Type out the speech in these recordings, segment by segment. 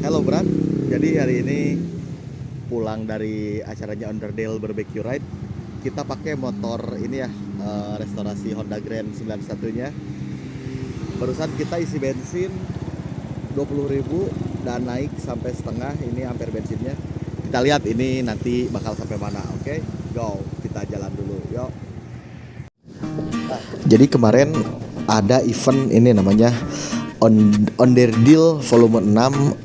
Hello Bran, jadi hari ini pulang dari acaranya Underdale Barbecue Ride. Kita pakai motor ini ya, restorasi Honda Grand 91-nya. Barusan kita isi bensin 20.000 dan naik sampai setengah, ini ampere bensinnya. Kita lihat ini nanti bakal sampai mana, oke? Go, kita jalan dulu, yuk. Jadi kemarin ada event ini namanya Onderdil volume 6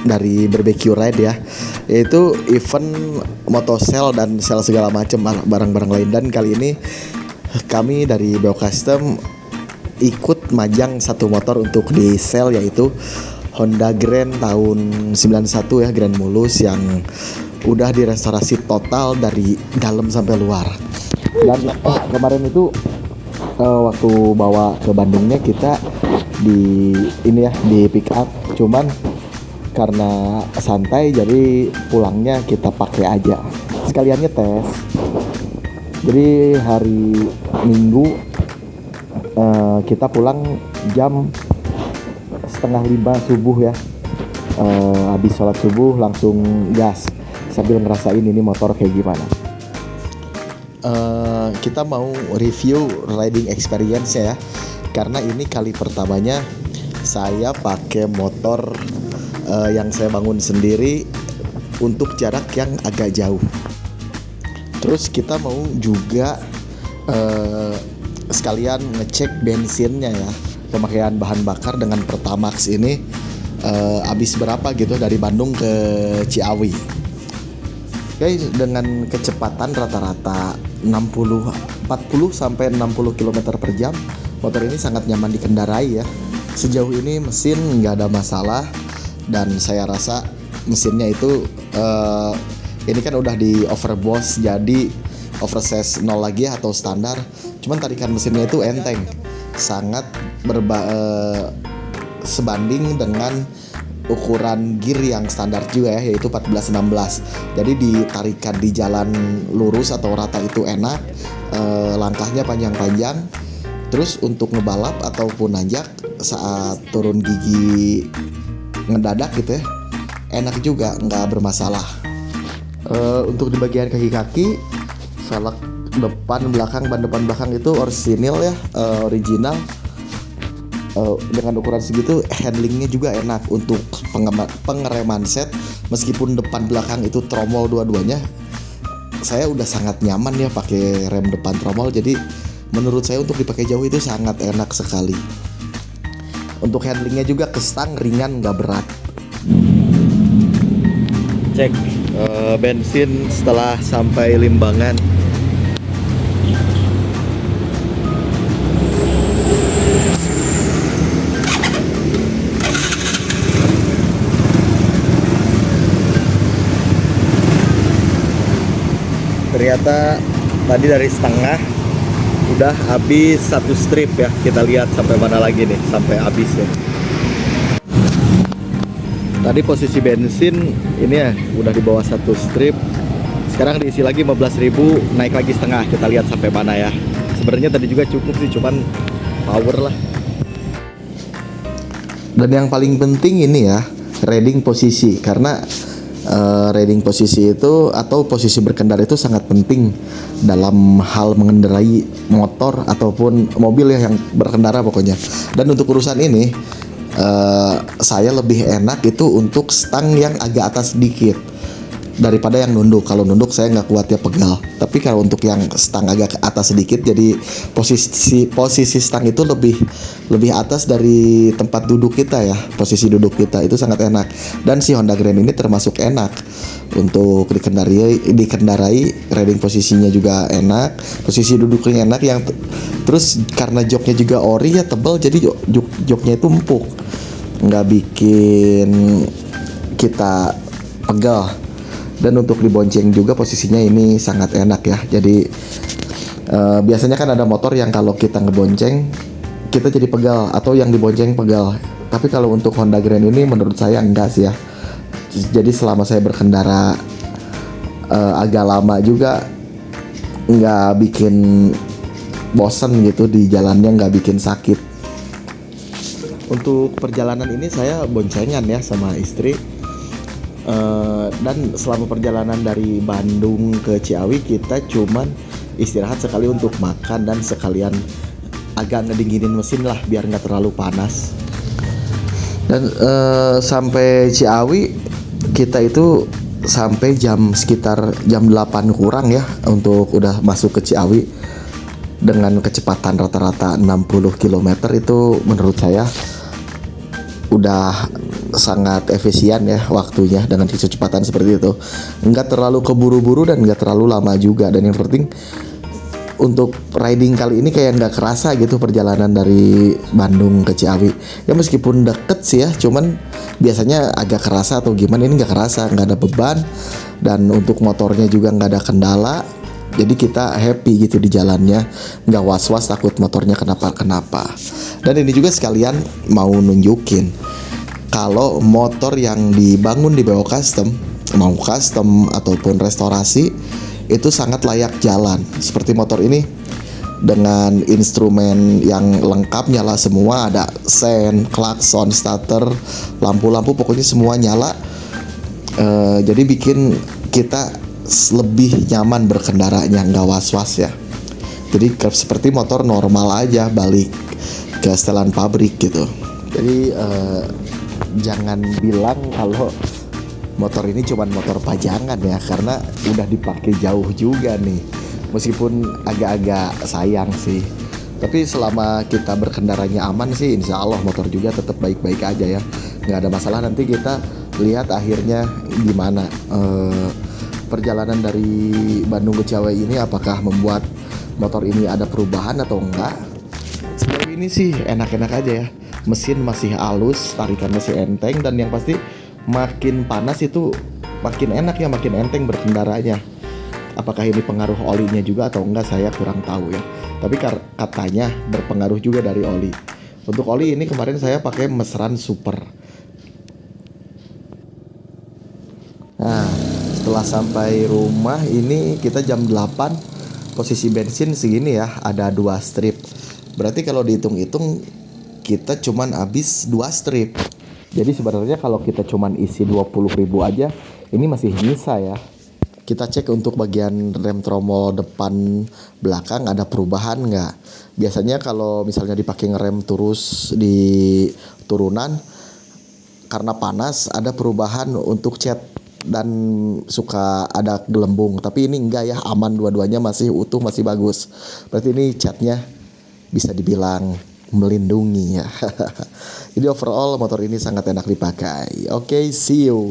dari Barbecue Ride ya. Yaitu event motosel dan sel segala macam barang-barang lain, dan kali ini kami dari Beo Custom ikut majang satu motor untuk di sel, yaitu Honda Grand tahun 91 ya, Grand Mulus yang udah direstorasi total dari dalam sampai luar. Dan kemarin itu waktu bawa ke Bandungnya kita di ini ya, di pick up, cuman karena santai jadi pulangnya kita pakai aja sekalian ngetes. Jadi hari Minggu kita pulang jam setengah 5 subuh ya, habis sholat subuh langsung gas sambil ngerasain ini motor kayak gimana. Kita mau review riding experience ya, karena ini kali pertamanya saya pakai motor yang saya bangun sendiri untuk jarak yang agak jauh. Terus kita mau juga sekalian ngecek bensinnya ya, pemakaian bahan bakar dengan Pertamax ini habis berapa gitu dari Bandung ke Ciawi. Guys, dengan kecepatan rata-rata 40 sampai 60 km per jam, motor ini sangat nyaman dikendarai ya. Sejauh ini mesin nggak ada masalah, dan saya rasa mesinnya itu ini kan udah di overboss, jadi oversize 0 lagi atau standar. Cuman tarikan mesinnya itu enteng, sangat sebanding dengan ukuran gear yang standar juga ya, yaitu 14-16. Jadi ditarikan di jalan lurus atau rata itu enak, langkahnya panjang-panjang. Terus untuk ngebalap ataupun nanjak saat turun gigi ngedadak gitu ya, enak juga, nggak bermasalah. Untuk di bagian kaki-kaki, velg depan belakang, ban depan belakang itu orisinil ya, original. Dengan ukuran segitu handlingnya juga enak. Untuk pengereman set, meskipun depan belakang itu tromol dua-duanya, saya udah sangat nyaman ya pakai rem depan tromol. Jadi menurut saya untuk dipakai jauh itu sangat enak sekali. Untuk handlingnya juga kestang, ringan, nggak berat. Cek bensin setelah sampai Limbangan. Ternyata tadi dari setengah udah habis satu strip ya. Kita lihat sampai mana lagi nih sampai habis ya. Tadi posisi bensin ini ya udah di bawah satu strip. Sekarang diisi lagi 15.000, naik lagi setengah. Kita lihat sampai mana ya. Sebenarnya tadi juga cukup sih, cuman power lah. Dan yang paling penting ini ya, riding posisi, karena riding posisi itu atau posisi berkendara itu sangat penting dalam hal mengendarai motor ataupun mobil ya, yang berkendara pokoknya. Dan untuk urusan ini saya lebih enak itu untuk stang yang agak atas sedikit daripada yang nunduk. Kalau nunduk saya nggak kuat ya, pegal. Tapi kalau untuk yang stang agak ke atas sedikit, jadi posisi stang itu lebih atas dari tempat duduk kita ya. Posisi duduk kita itu sangat enak. Dan si Honda Grand ini termasuk enak untuk dikendarai. Riding posisinya juga enak, posisi duduknya enak, yang terus karena joknya juga ori ya, tebal, jadi joknya itu empuk, nggak bikin kita pegal. Dan untuk dibonceng juga posisinya ini sangat enak ya. Jadi biasanya kan ada motor yang kalau kita ngebonceng kita jadi pegal, atau yang dibonceng pegal. Tapi kalau untuk Honda Grand ini menurut saya enggak sih ya. Jadi selama saya berkendara agak lama juga nggak bikin bosen gitu di jalannya, nggak bikin sakit. Untuk perjalanan ini saya boncengan ya sama istri. Dan selama perjalanan dari Bandung ke Ciawi kita cuman istirahat sekali untuk makan dan sekalian agak ngedinginin mesin lah biar nggak terlalu panas. Dan sampai Ciawi kita itu sampai sekitar jam 8 kurang ya untuk udah masuk ke Ciawi dengan kecepatan rata-rata 60 km. Itu menurut saya udah sangat efisien ya waktunya dengan kecepatan seperti itu. Nggak terlalu keburu-buru dan nggak terlalu lama juga. Dan yang penting untuk riding kali ini kayak nggak kerasa gitu perjalanan dari Bandung ke Ciawi. Ya meskipun deket sih ya, cuman biasanya agak kerasa atau gimana, ini nggak kerasa, nggak ada beban. Dan untuk motornya juga nggak ada kendala. Jadi kita happy gitu di jalannya, nggak was-was takut motornya kenapa-kenapa. Dan ini juga sekalian mau nunjukin kalau motor yang dibangun di BO Custom, mau custom ataupun restorasi, itu sangat layak jalan. Seperti motor ini dengan instrumen yang lengkap nyala semua, ada sen, klakson, starter, lampu-lampu, pokoknya semua nyala. Jadi bikin kita lebih nyaman berkendaranya, nggak was-was ya. Jadi seperti motor normal aja, balik ke setelan pabrik gitu. Jadi jangan bilang kalau motor ini cuma motor pajangan ya, karena udah dipakai jauh juga nih. Meskipun agak-agak sayang sih, tapi selama kita berkendaranya aman sih, insya Allah motor juga tetap baik-baik aja ya, nggak ada masalah. Nanti kita lihat akhirnya gimana perjalanan dari Bandung ke Ciawi ini, apakah membuat motor ini ada perubahan atau enggak. Sejauh ini sih enak-enak aja ya, mesin masih halus, tarikan masih enteng, dan yang pasti makin panas itu makin enak ya, makin enteng berkendaranya. Apakah ini pengaruh olinya juga atau enggak saya kurang tahu ya, tapi katanya berpengaruh juga dari oli. Untuk oli ini kemarin saya pakai Mesran Super. Nah, setelah sampai rumah ini kita jam 8, posisi bensin segini ya, ada 2 strip. Berarti kalau dihitung-hitung kita cuman habis 2 strip. Jadi sebenarnya kalau kita cuman isi 20.000 aja, ini masih bisa ya. Kita cek untuk bagian rem tromol depan belakang ada perubahan nggak. Biasanya kalau misalnya dipakai ngerem terus di turunan, karena panas ada perubahan untuk cat dan suka ada gelembung. Tapi ini enggak ya, aman, dua-duanya masih utuh, masih bagus. Berarti ini catnya bisa dibilang melindungi ya. Jadi overall motor ini sangat enak dipakai. Oke, see you.